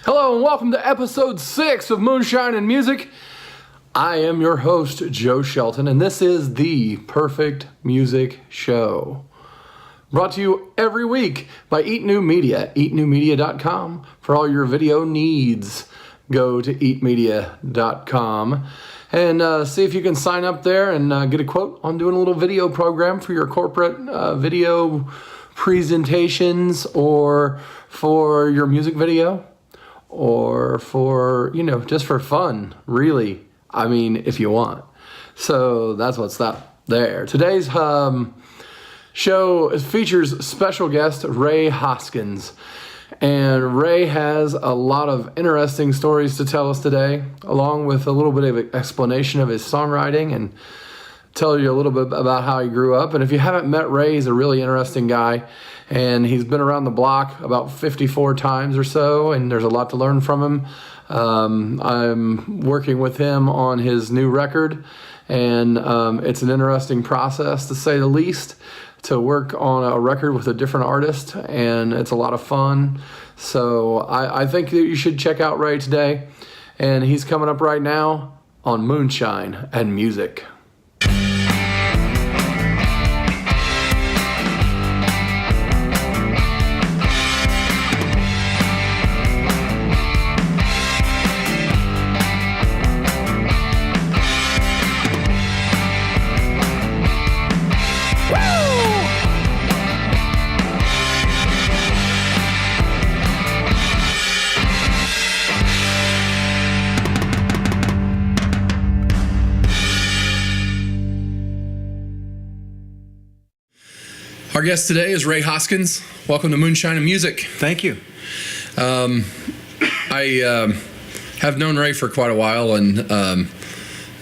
Hello and welcome to episode 6 of Moonshine and Music. I am your host, Joe Shelton, and this is the Perfect Music Show. Brought to you every week by Eat New Media, eatnewmedia.com. For all your video needs, go to eatmedia.com and see if you can sign up there and get a quote on doing a little video program for your corporate video presentations or for your music video. Or for, just for fun, really. I mean, if you want. So that's what's up there. Today's show features special guest Ray Hoskins. And Ray has a lot of interesting stories to tell us today, along with a little bit of an explanation of his songwriting and tell you a little bit about how he grew up. And if you haven't met Ray, he's a really interesting guy. And he's been around the block about 54 times or so, and there's a lot to learn from him. I'm working with him on his new record, and it's an interesting process, to say the least, to work on a record with a different artist, and it's a lot of fun. So I think that you should check out Ray today, and he's coming up right now on Moonshine and Music. Our guest today is Ray Hoskins. Welcome to Moonshine and Music. Thank you. I have known Ray for quite a while, and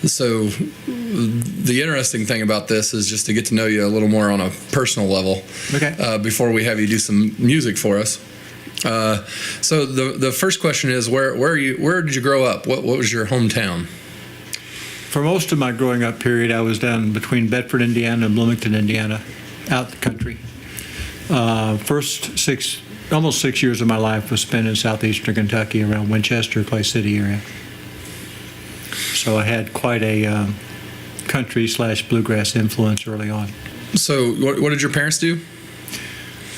so the interesting thing about this is just to get to know you a little more on a personal level. Okay. Before we have you do some music for us. So the first question is, where did you grow up? What was your hometown? For most of my growing up period, I was down between Bedford, Indiana and Bloomington, Indiana, out the country. First almost 6 years of my life was spent in southeastern Kentucky around Winchester, Clay City area. So I had quite a country/bluegrass influence early on. So what did your parents do?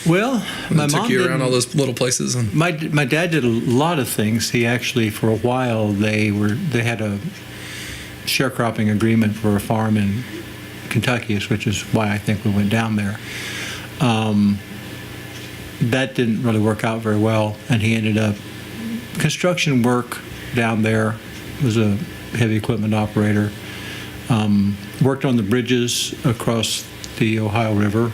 Well, my mom took you around all those little places. And my dad did a lot of things. He actually, for a while, they had a sharecropping agreement for a farm in Kentucky, which is why I think we went down there. That didn't really work out very well, and he ended up construction work down there. Was a heavy equipment operator. Worked on the bridges across the Ohio River.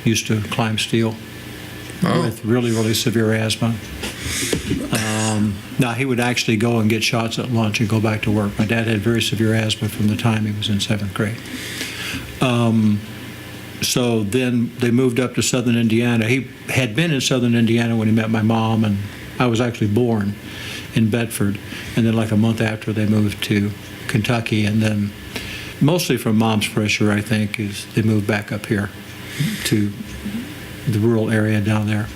Used to climb steel with really severe asthma. Now he would actually go and get shots at lunch and go back to work. My dad had very severe asthma from the time he was in 7th grade. So then they moved up to southern Indiana. He had been in southern Indiana when he met my mom, and I was actually born in Bedford. And then like a month after, they moved to Kentucky. And then mostly from mom's pressure, I think, is they moved back up here to the rural area down there.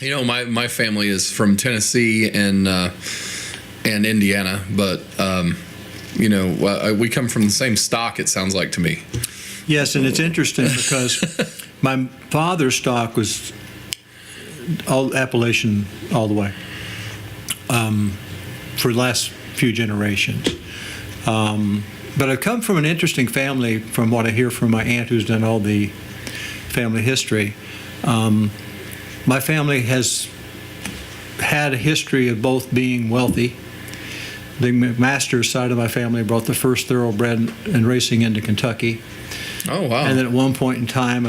My family is from Tennessee and Indiana, but we come from the same stock, it sounds like to me. Yes, and it's interesting because my father's stock was all Appalachian all the way for the last few generations. But I come from an interesting family, from what I hear from my aunt who's done all the family history. My family has had a history of both being wealthy. The McMaster side of my family brought the first thoroughbred and racing into Kentucky. Oh, wow. And then at one point in time,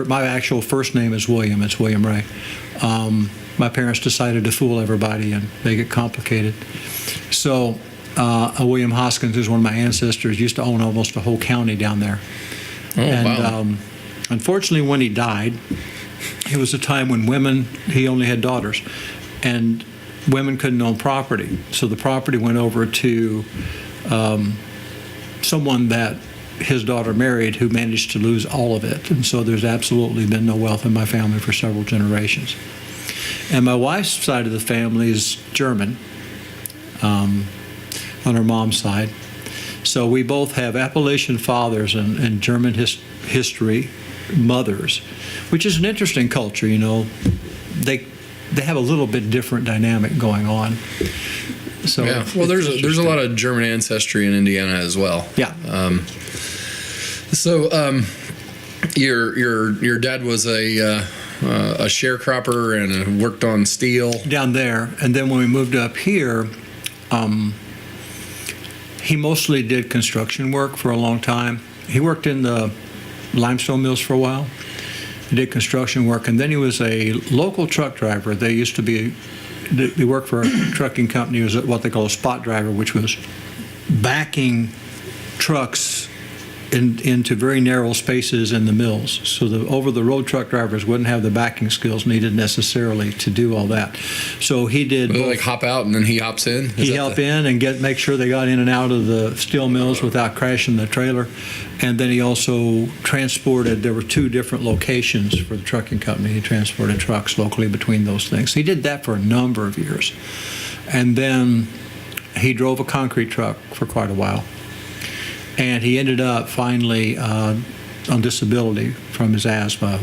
my actual first name is William. It's William Ray. My parents decided to fool everybody and make it complicated. So William Hoskins, who's one of my ancestors, used to own almost a whole county down there. Oh, wow. Unfortunately, when he died, it was a time when he only had daughters, and women couldn't own property. So the property went over to someone that his daughter married, who managed to lose all of it. And so there's absolutely been no wealth in my family for several generations. And my wife's side of the family is German, on her mom's side. So we both have Appalachian fathers and German history mothers, which is an interesting culture. They have a little bit different dynamic going on. So yeah, well, there's a lot of German ancestry in Indiana as well. Yeah. Your dad was a sharecropper and worked on steel down there, and then when we moved up here, he mostly did construction work for a long time. He worked in the limestone mills for a while. He did construction work, and then he was a local truck driver. They worked for a trucking company. He was what they call a spot driver, which was backing trucks into very narrow spaces in the mills. So the over-the-road truck drivers wouldn't have the backing skills needed necessarily to do all that. So he did. They like hop out and then he hops in? He helped in and make sure they got in and out of the steel mills without crashing the trailer. And then he also transported. There were 2 different locations for the trucking company. He transported trucks locally between those things. He did that for a number of years. And then he drove a concrete truck for quite a while. And he ended up finally on disability from his asthma.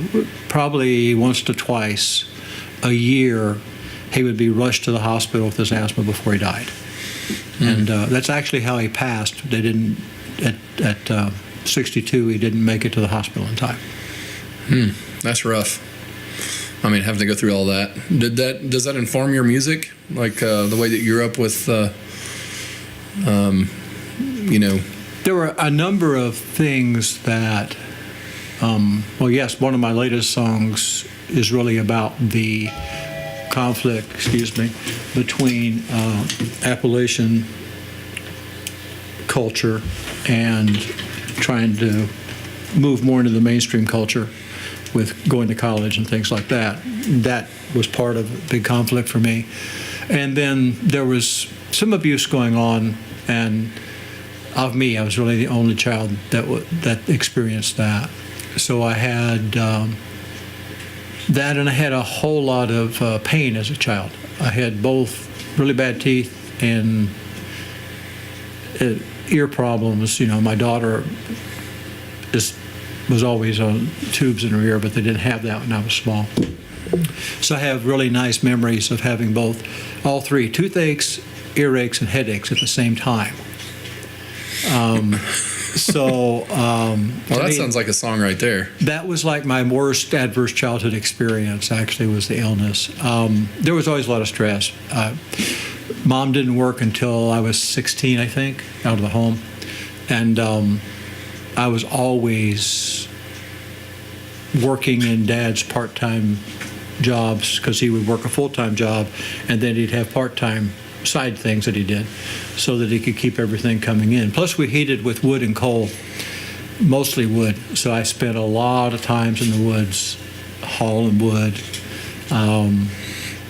Probably once to twice a year, he would be rushed to the hospital with his asthma before he died. And that's actually how he passed. They didn't, at 62, he didn't make it to the hospital in time. That's rough. I mean, having to go through all that. Does that inform your music? Like the way that you're up with, There were a number of things that, yes, one of my latest songs is really about the conflict, between Appalachian culture and trying to move more into the mainstream culture with going to college and things like that. That was part of a big conflict for me. And then there was some abuse going on, and of me, I was really the only child that experienced that. So I had that, and I had a whole lot of pain as a child. I had both really bad teeth and ear problems. My daughter was always on tubes in her ear, but they didn't have that when I was small. So I have really nice memories of having all 3, toothaches, earaches, and headaches at the same time. That sounds like a song right there. That was like my worst adverse childhood experience, actually, was the illness. There was always a lot of stress. Mom didn't work until I was 16, I think, out of the home. And I was always working in Dad's part-time jobs, because he would work a full-time job, and then he'd have part-time side things that he did so that he could keep everything coming in. Plus, we heated with wood and coal, mostly wood. So I spent a lot of times in the woods hauling wood.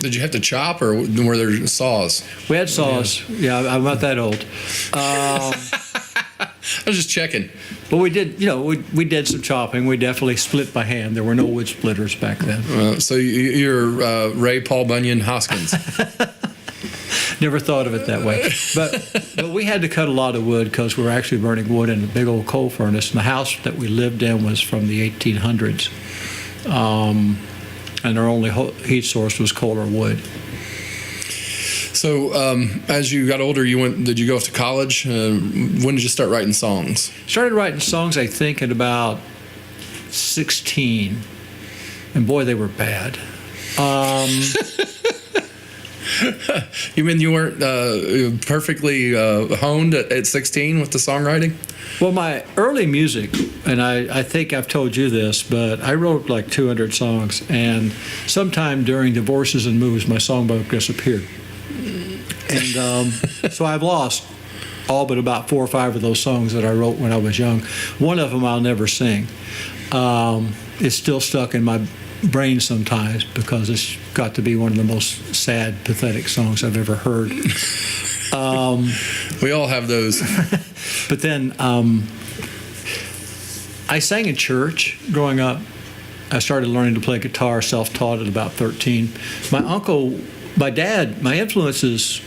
Did you have to chop, or were there saws? We had saws. Yeah, I'm not that old. I was just checking. But we did, we did some chopping. We definitely split by hand. There were no wood splitters back then. So you're Ray Paul Bunyan Hoskins. Never thought of it that way. But we had to cut a lot of wood because we were actually burning wood in a big old coal furnace. And the house that we lived in was from the 1800s. And our only heat source was coal or wood. So as you got older, did you go off to college? When did you start writing songs? Started writing songs, I think, at about 16. And boy, they were bad. You mean you weren't perfectly honed at 16 with the songwriting? Well, my early music, and I think I've told you this, but I wrote like 200 songs, and sometime during divorces and moves, my songbook disappeared. And so I've lost all but about 4 or 5 of those songs that I wrote when I was young. One of them I'll never sing. It's still stuck in my brain sometimes because it's got to be one of the most sad, pathetic songs I've ever heard. We all have those. But then I sang in church growing up. I started learning to play guitar, self-taught at about 13. My influences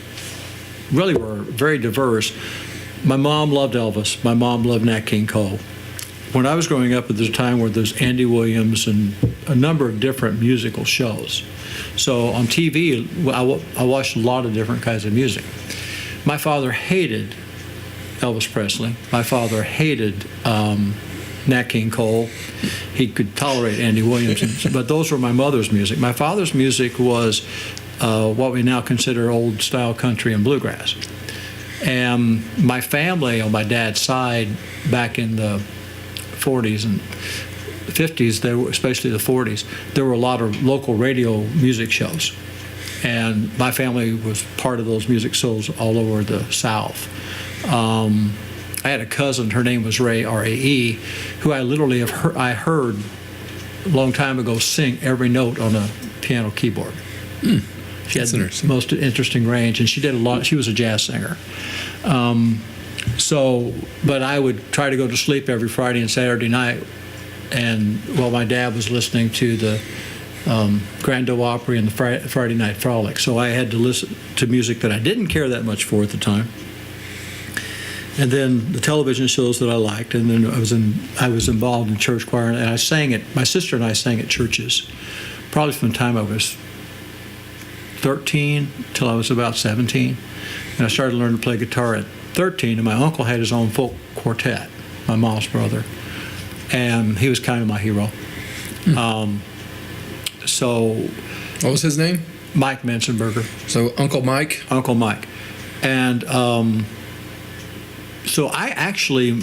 really were very diverse. My mom loved Elvis. My mom loved Nat King Cole. When I was growing up, there was a time where there's Andy Williams and a number of different musical shows. So on TV, I watched a lot of different kinds of music. My father hated Elvis Presley. My father hated Nat King Cole. He could tolerate Andy Williams, but those were my mother's music. My father's music was what we now consider old-style country and bluegrass. And my family on my dad's side, back in the 40s and 50s, especially the 40s, there were a lot of local radio music shows. And my family was part of those music shows all over the South. I had a cousin, her name was Ray, R-A-E, who I literally heard a long time ago sing every note on a piano keyboard. She had the most interesting range, and she did a lot. She was a jazz singer. But I would try to go to sleep every Friday and Saturday night, and while my dad was listening to the Grand Ole Opry and the Friday Night Frolic. So I had to listen to music that I didn't care that much for at the time. And then the television shows that I liked, and then I was involved in church choir, and I sang at, my sister and I sang at churches, probably from the time I was 13 till I was about 17. And I started learning to play guitar at 13, and my uncle had his own folk quartet, my mom's brother, and he was kind of my hero. So, what was his name? Mike Mensenberger. So Uncle Mike? Uncle Mike. And so I actually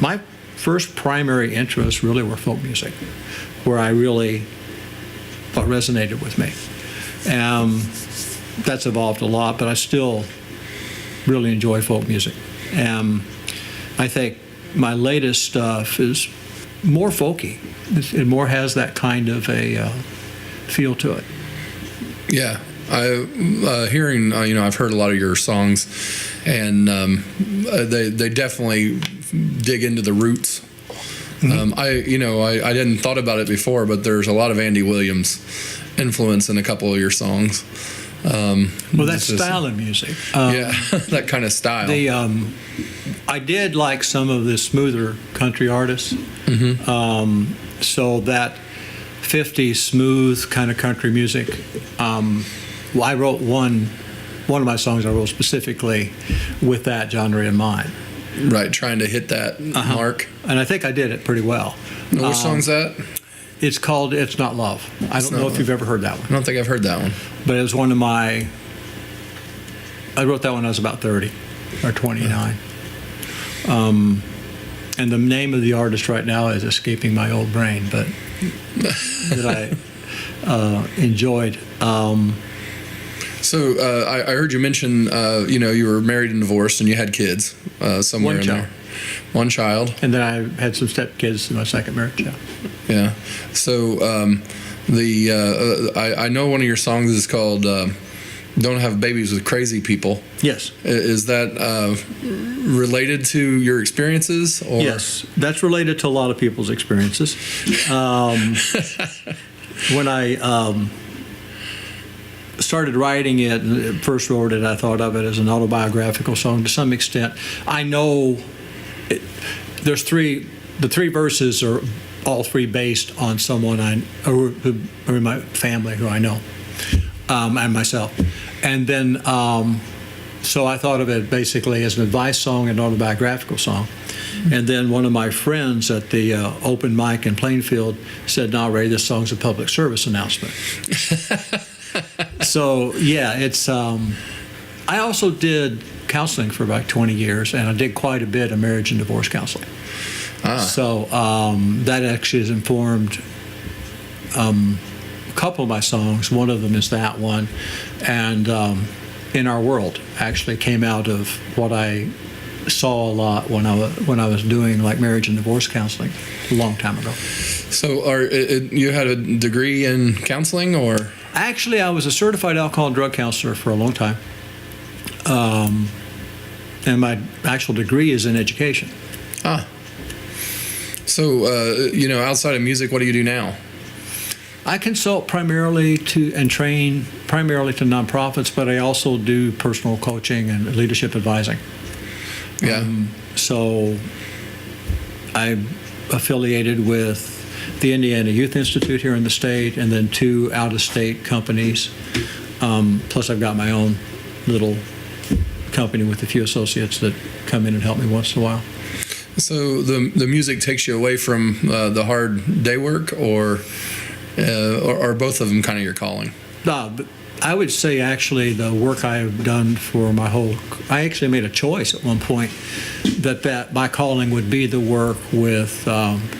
my first primary interests really were folk music, where I really, what resonated with me. That's evolved a lot, but I still really enjoy folk music. I think my latest stuff is more folky. It more has that kind of a feel to it. Yeah, hearing I've heard a lot of your songs, and they definitely dig into the roots. Mm-hmm. I didn't thought about it before, but there's a lot of Andy Williams influence in a couple of your songs. Well, that's style of music. Yeah, that kind of style. I did like some of the smoother country artists. Mm-hmm. So that 50s smooth kind of country music. I wrote one of my songs I wrote specifically with that genre in mind. Right, trying to hit that mark. And I think I did it pretty well. Which song's that? It's called It's Not Love. I don't know if you've ever heard that one. I don't think I've heard that one. But it was I wrote that when I was about 30 or 29. And the name of the artist right now is escaping my old brain, but that I enjoyed. So I heard you mention, you were married and divorced, and you had kids somewhere in there. One child. And then I had some stepkids in my second marriage. Yeah. So I know one of your songs is called "Don't Have Babies with Crazy People." Yes. Is that related to your experiences? Or? Yes, that's related to a lot of people's experiences. When I started writing it, and first wrote it, I thought of it as an autobiographical song to some extent. I know there's the three verses are all three based on someone or in my family who I know, and myself. And then, so I thought of it basically as an advice song and autobiographical song. And then one of my friends at the open mic in Plainfield said, "No, Ray, this song's a public service announcement." So yeah, it's. I also did counseling for about 20 years, and I did quite a bit of marriage and divorce counseling. So that actually has informed a couple of my songs. One of them is that one, and "In Our World" actually came out of what I saw a lot when I was doing like marriage and divorce counseling a long time ago. So, you had a degree in counseling, or? Actually, I was a certified alcohol and drug counselor for a long time, and my actual degree is in education. So, outside of music, what do you do now? I consult primarily and train primarily to nonprofits, but I also do personal coaching and leadership advising. Yeah. So I'm affiliated with the Indiana Youth Institute here in the state, and then 2 out-of-state companies. Plus I've got my own little company with a few associates that come in and help me once in a while. So the music takes you away from the hard day work, or both of them kind of your calling? I would say actually the work I've done for I actually made a choice at one point that my calling would be the work with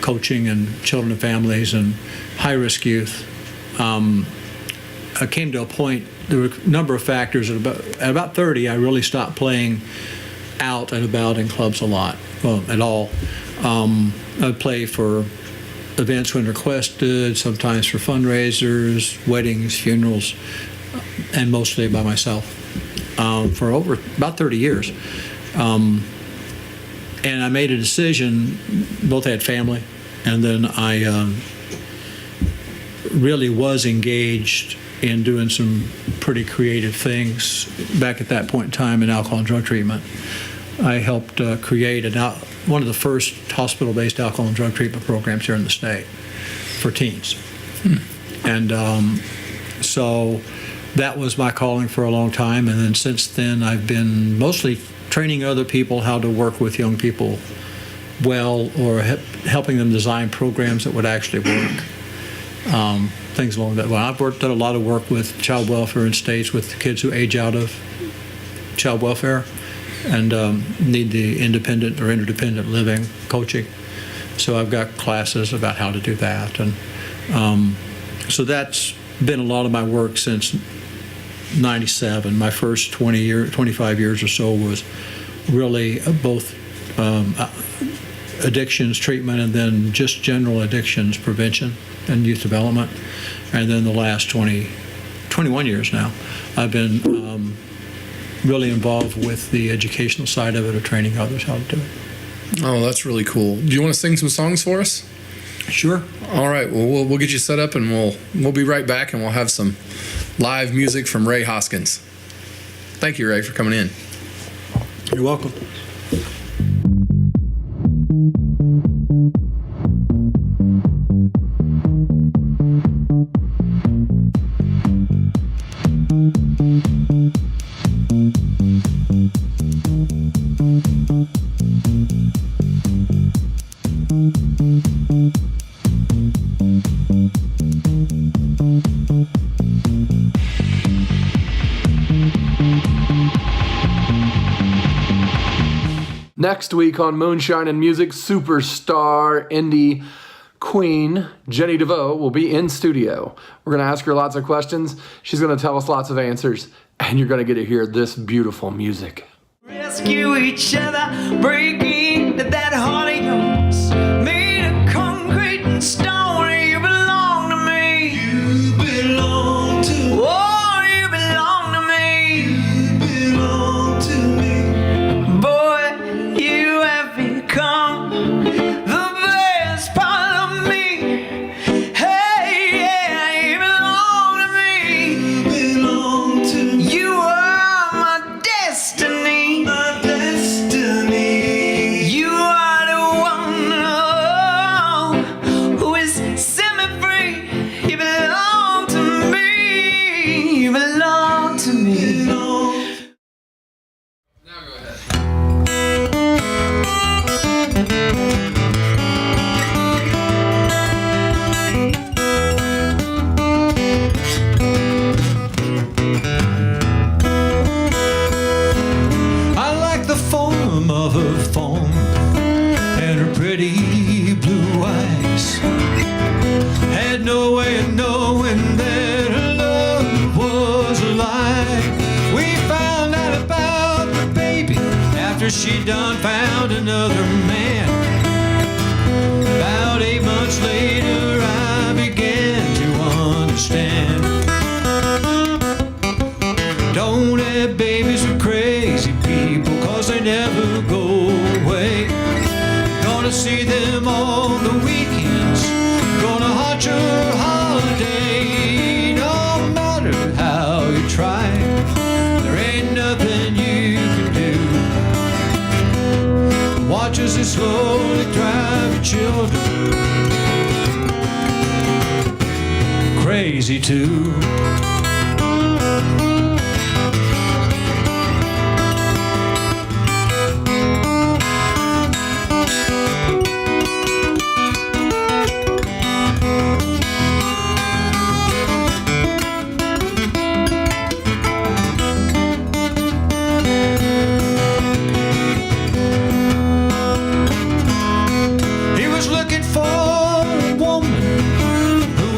coaching and children and families and high-risk youth. I came to a point, there were a number of factors. At about 30, I really stopped playing out and about in clubs a lot, at all. I'd play for events when requested, sometimes for fundraisers, weddings, funerals, and mostly by myself for over about 30 years. And I made a decision, both had family, and then I really was engaged in doing some pretty creative things back at that point in time in alcohol and drug treatment. I helped create one of the first hospital-based alcohol and drug treatment programs here in the state for teens. And so that was my calling for a long time. And then since then, I've been mostly training other people how to work with young people well, or helping them design programs that would actually work. Things along that line. I've done a lot of work with child welfare in states with kids who age out of child welfare and need the independent or interdependent living coaching. So I've got classes about how to do that. And so that's been a lot of my work since 97. My first 25 years or so was really both addictions treatment and then just general addictions prevention and youth development. And then the last 21 years now, I've been really involved with the educational side of it, of training others how to do it. Oh, that's really cool. Do you want to sing some songs for us? Sure. All right. Well, we'll get you set up, and we'll be right back, and we'll have some live music from Ray Hoskins. Thank you, Ray, for coming in. You're welcome. Next week on Moonshine and Music, superstar indie queen Jenny DeVoe will be in studio. We're going to ask her lots of questions. She's going to tell us lots of answers, and you're going to get to hear this beautiful music. Rescue each other, breaking that heart of yours, made of concrete and stone. You belong to me. You belong to me. Oh, you belong to me. You belong to me. Boy, you have become the best part of me. Hey, yeah, you belong to me. You belong to me. You are my destiny. My destiny. You are the one who is set me free. You belong to me. You belong to me. Now go ahead. I like the form of her form and her pretty blue eyes. Had no way of knowing that her love was a lie. We found out about the baby after she done found another man. About 8 months later, I began to understand. Don't have babies with crazy people, 'cause they never go away. Gonna see them on the weekends, gonna haunt your holiday. crazy too.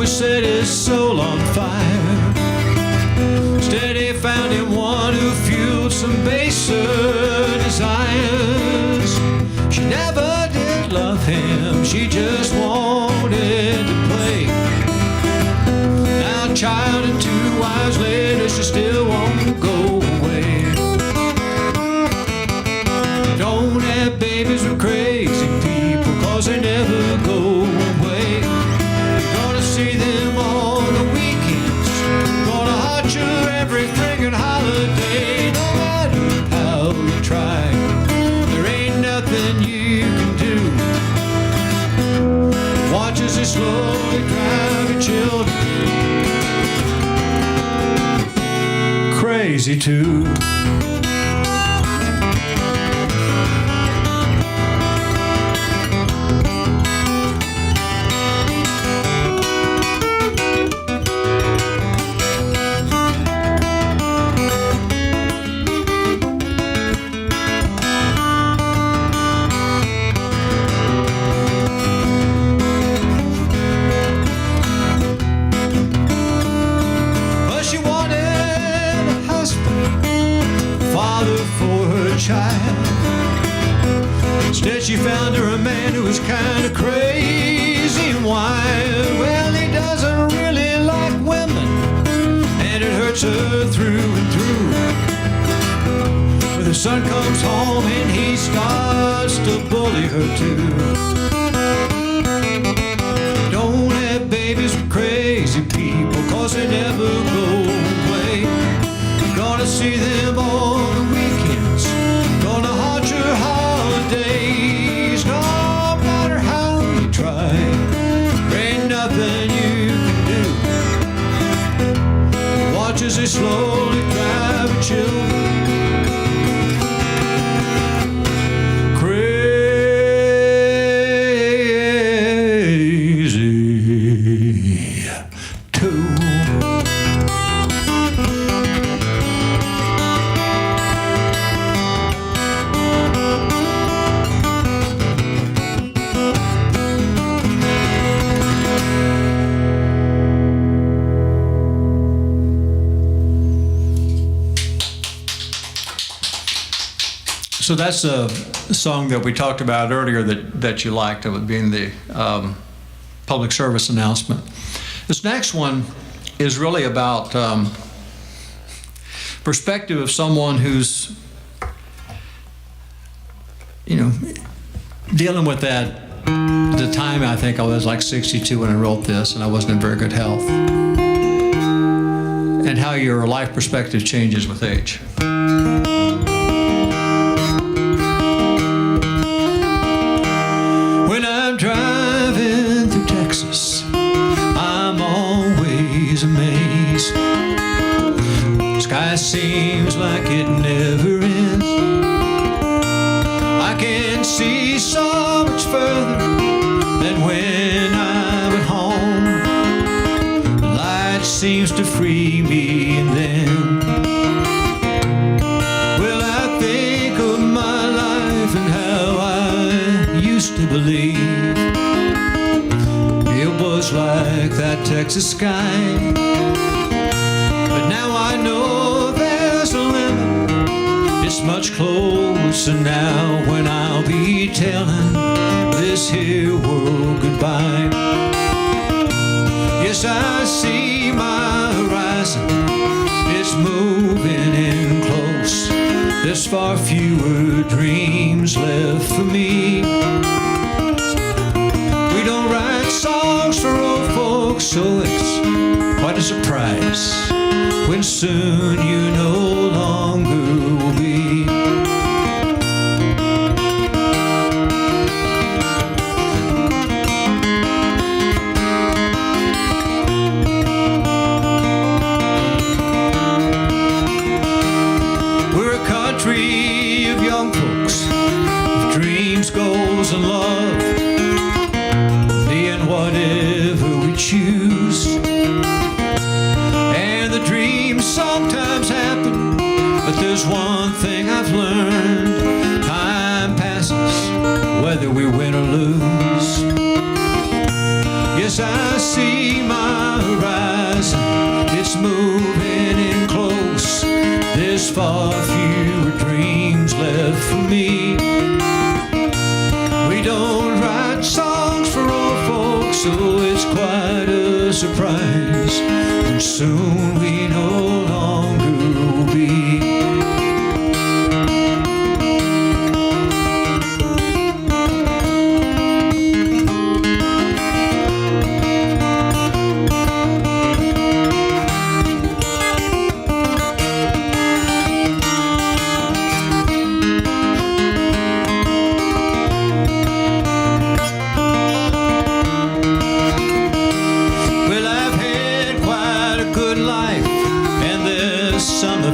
Set his soul on fire. Instead he found him one who fueled some baser desires. She never did love him, she just wanted to play. Now a child and 2 wives later, she still won't go away. Don't have babies with crazy people, 'cause they never go away. See them on the weekends, gonna haunt you every friggin' holiday. No matter how you try, there ain't nothing you can do. Watch as they slowly drive your children crazy too. Instead she found her a man who was kind of crazy and wild. Well, he doesn't really like women, and it hurts her through and through. When the son comes home and he starts to bully her too. Don't have babies with crazy people, 'cause they never go away. You're gonna see them on the weekends, gonna haunt your holidays. No matter how you try, there ain't nothing you can do. Watch as they slowly drive your children crazy too. So that's a song that we talked about earlier that you liked, of it being the public service announcement. This next one is really about perspective of someone who's, dealing with that. At the time, I think I was like 62 when I wrote this, and I wasn't in very good health. And how your life perspective changes with age. Driving through Texas, I'm always amazed. Sky seems like it never ends. I can see so much further than when I'm at home. Light seems to free me and then. Well, I think of my life and how I used to believe was like that Texas sky. But now I know there's a limit. It's much closer now when I'll be telling this here world goodbye. Yes, I see my horizon. It's moving in close. There's far fewer dreams left for me. We don't write songs for old folks, so it's quite a surprise when soon you no longer will be. there's one thing I've learned. Time passes, whether we win or lose. Yes, I see my horizon, it's moving in close. There's far fewer dreams left for me. We don't write songs for old folks, so it's quite a surprise when soon we no longer will be.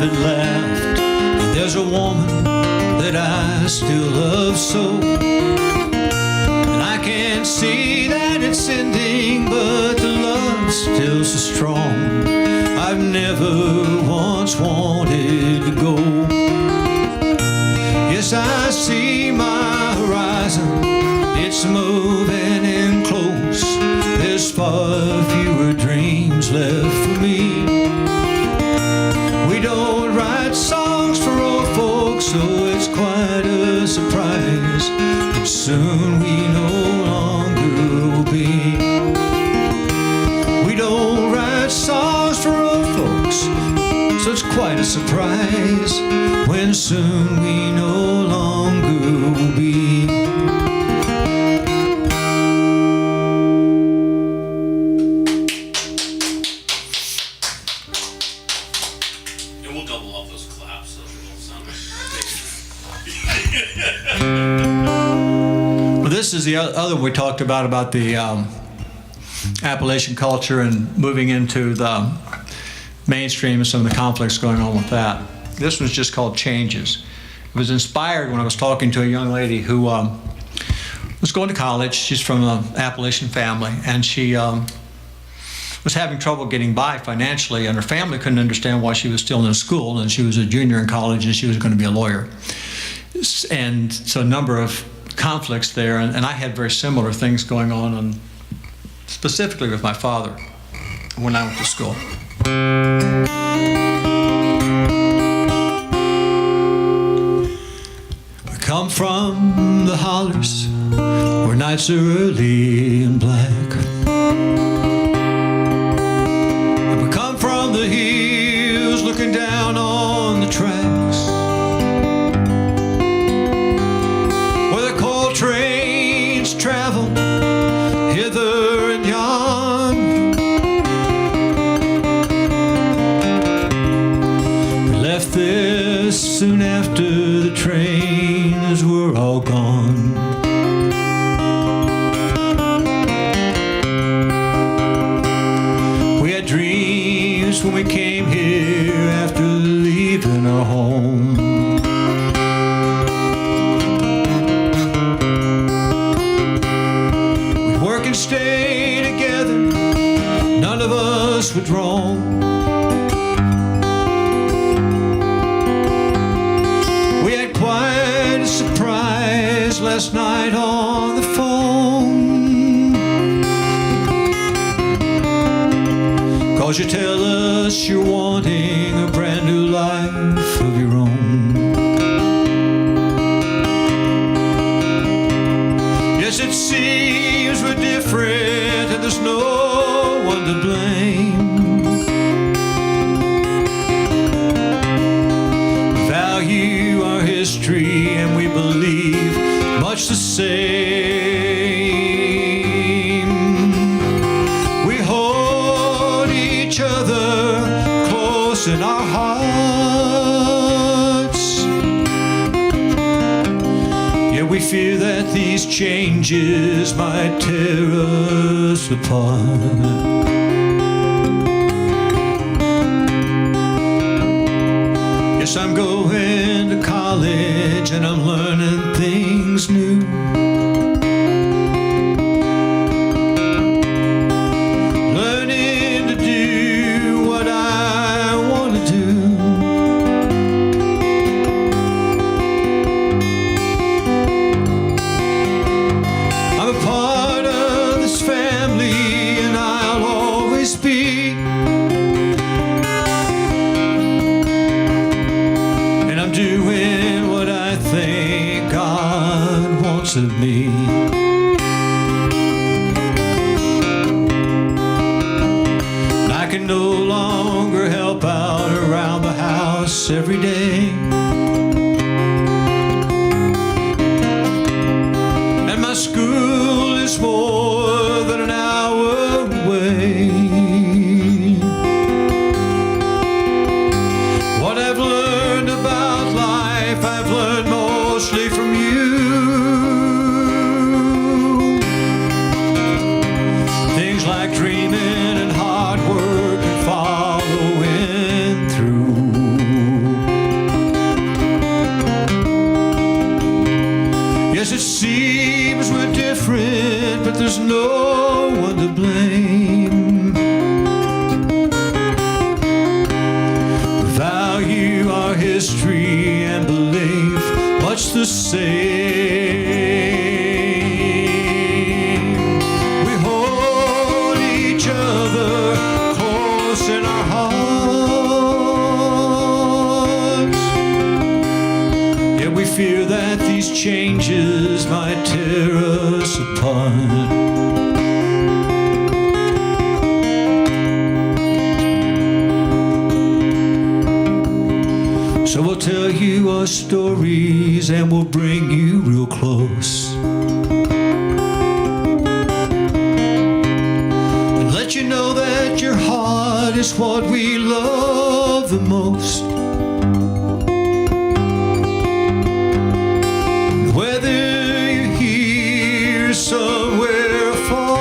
Left, and there's a woman that I still love so, and I can't see that it's ending, but the love's still so strong. I've never once wanted to go. Yes, I see my horizon, it's moving in close. There's far fewer dreams left for me. We don't write songs for old folks, so it's quite a surprise that soon we no longer will be. We don't write songs for old folks, so it's quite a surprise when soon we no longer will be. This is the other we talked about the Appalachian culture and moving into the mainstream and some of the conflicts going on with that. This one's just called Changes. It was inspired when I was talking to a young lady who was going to college. She's from an Appalachian family, and she was having trouble getting by financially, and her family couldn't understand why she was still in school, and she was a junior in college and she was going to be a lawyer. And so a number of conflicts there, and I had very similar things going on specifically with my father when I went to school. We come from the hollers where nights are early and black, and we come from the hills looking down on the tracks. Trains travel hither and yon. We left there soon after the trains were all gone. We had dreams when we came here after leaving our home. Stay together, none of us would roam. We had quite a surprise last night on the phone, 'cause you tell us you're wanting a brand new life of your own. Yes, it seems we're different and there's no one to blame. We value our history and we believe much the same. We hold each other close in our hearts, yet we fear that these changes might tear us apart. Yes, I'm going to college and I'm learning things new. Learning to do what I want to do. parts of me. I can no longer help out around the house every day. And my school is more than an hour away. What I've learned about life, I've learned mostly from you. Things like dreaming and hard work and following through. Yes, it seems we're different, but there's no one to blame. We value our history and belief much the same. We hold each other close in our hearts. Yet we fear that these changes might tear us apart. So we'll tell you our stories and we'll bring you real close. And let you know that your heart is what we love the most. Whether you're here somewhere far,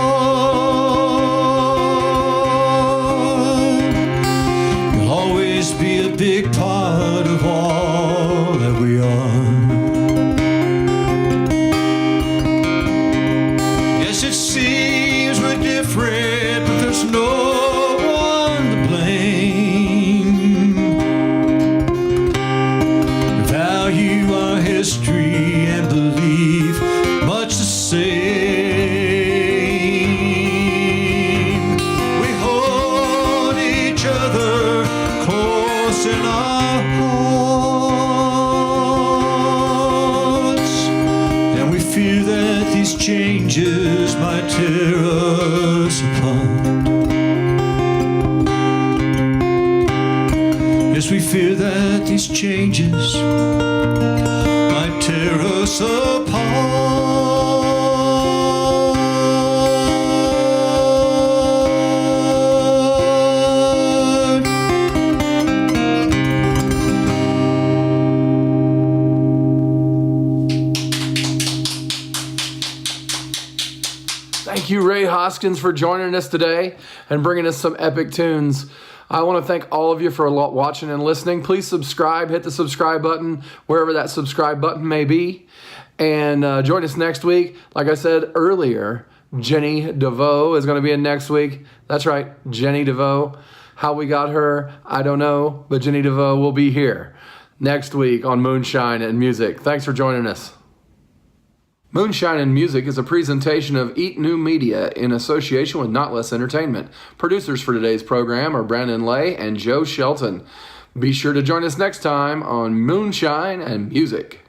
you'll always be a big part of all that we are. Yes, it seems we're different, but there's no one to blame. We value our history and believe much the same. We hold each other close in our hearts, and we fear that these changes might tear us apart. Yes, we fear that these changes might tear us apart. Thank you, Ray Hoskins, for joining us today and bringing us some epic tunes. I want to thank all of you for watching and listening. Please subscribe, hit the subscribe button, wherever that subscribe button may be. And join us next week. Like I said earlier, Jenny DeVoe is going to be in next week. That's right, Jenny DeVoe. How we got her, I don't know, but Jenny DeVoe will be here next week on Moonshine and Music. Thanks for joining us. Moonshine and Music is a presentation of Eat New Media in association with Notlehs Entertainment. Producers for today's program are Brandon Lay and Joe Shelton. Be sure to join us next time on Moonshine and Music.